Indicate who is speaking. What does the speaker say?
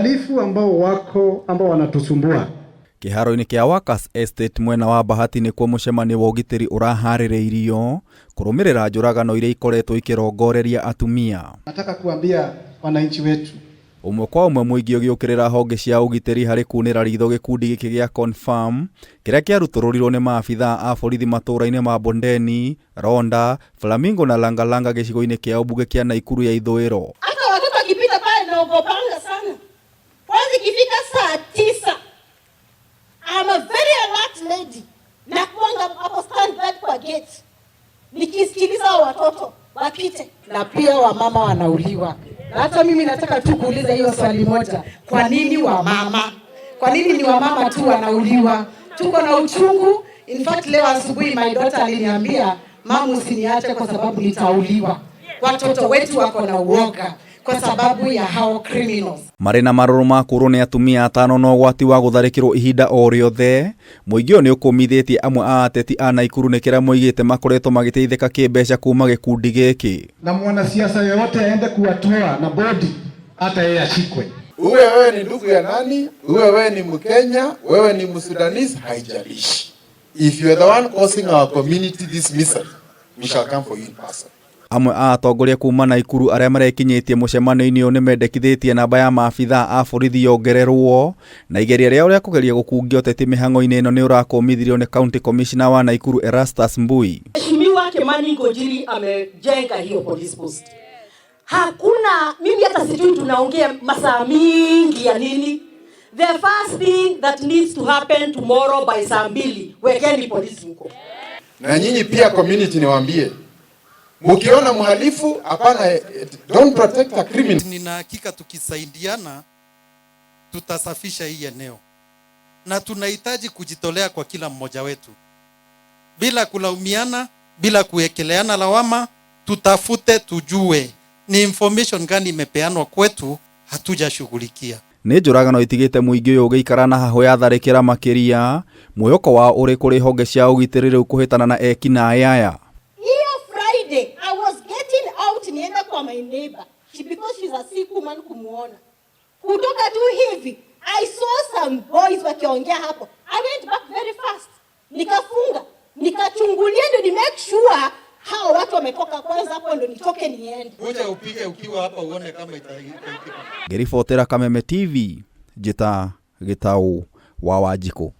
Speaker 1: wahalifu ambao wanatusumbua.
Speaker 2: Kiharo-ini kia Workers Estate mwena wa Bahati ni kwa mucemanio wa ugitiri uraharireirio kurumirira njuragano iria ikoretwo ikirongoreria atumia.
Speaker 1: Nataka kuambia wananchi wetu,
Speaker 2: umwe kwa umwe Muingi ugiukirira honge cia ugitiri hari kunira ritho gikundi giki gia confirm kiria kiarutururirwo ni maabitha a borithi matura-ini ma Bondeni, Ronda, Flamingo na Langalanga gicigo-ini kia mbunge kia Naikuru ya ithwiro.
Speaker 3: Hata watoto wakipita pale naogopanga sana. Kwanza ikifika saa 9 I'm a very alert lady. Na kuanga hapo stand right kwa gate. Nikisikiliza watoto wapite.
Speaker 4: Na pia wamama wanauliwa. Na hata mimi nataka tu kuuliza hiyo swali moja. Kwa nini wamama? Kwa nini ni wamama tu wanauliwa? Tuko na uchungu. In fact leo asubuhi my daughter aliniambia, mama usiniache kwa sababu nitauliwa. Watoto wetu wako na uoga kwa sababu ya hao criminals.
Speaker 2: Marina maruru makuru ni atumia atano no gwati wa gutharikirwo ihida o riothe. Muingi ni ukumithitie amwe a ateti a Naikuru ni kira moigite makoretwo magiteithika kimbeca kuma gikundi giki.
Speaker 1: Na mwanasiasa yote aende kuwatoa na bodi hata yeye ashikwe.
Speaker 5: Wewe ni ndugu ya nani? Wewe ni Mkenya? Wewe ni Msudanese? Haijalishi. If you are the one causing our community this misery, we shall come for you in person.
Speaker 2: Amwe a atongoria kuma Naikuru aria marekinyitie mucemanio-ini uyu nimendekithitie namba ya maabitha a borithi yongererwo na igeria riao ria kugeria gukungia uteti mihango-ini ino ni urakomithirio ni county commissioner wa Naikuru Erastus Mbui.
Speaker 6: Mheshimiwa Kimani Ngojiri amejenga hiyo police post. Hakuna, mimi hata sijui tunaongea masaa mingi ya nini. The first thing that needs to happen tomorrow by saa 2 wekeni polisi huko.
Speaker 5: Na nyinyi pia community niwaambie, mkiona mhalifu hapana, don't protect a criminal.
Speaker 7: Nina hakika tukisaidiana tutasafisha hii eneo. Na tunahitaji kujitolea kwa kila mmoja wetu. Bila kulaumiana, bila kuwekeleana lawama, tutafute tujue ni information gani imepeanwa kwetu hatujashughulikia.
Speaker 2: Ni njuragano itigite Muingi uyu ugiikara na haho ya tharikira Makiaria, mwihoko wa uri kuri honge cia ugitiri riu kuhitana na wikinai aya.
Speaker 3: I was getting out nienda kwa my neighbor. Because she's a sick woman kumuona. Kutoka tu hivi, I saw some boys wakiongea hapo. I went back very fast. Nikafunga, nikachungulia ndio ni make sure hao watu wametoka kwanza hapo ndio nitoke niende.
Speaker 5: Ngoja upige ukiwa hapa uone kama itaipika.
Speaker 2: Gerifotera Kameme TV, Jita Gitau wa Wajiko.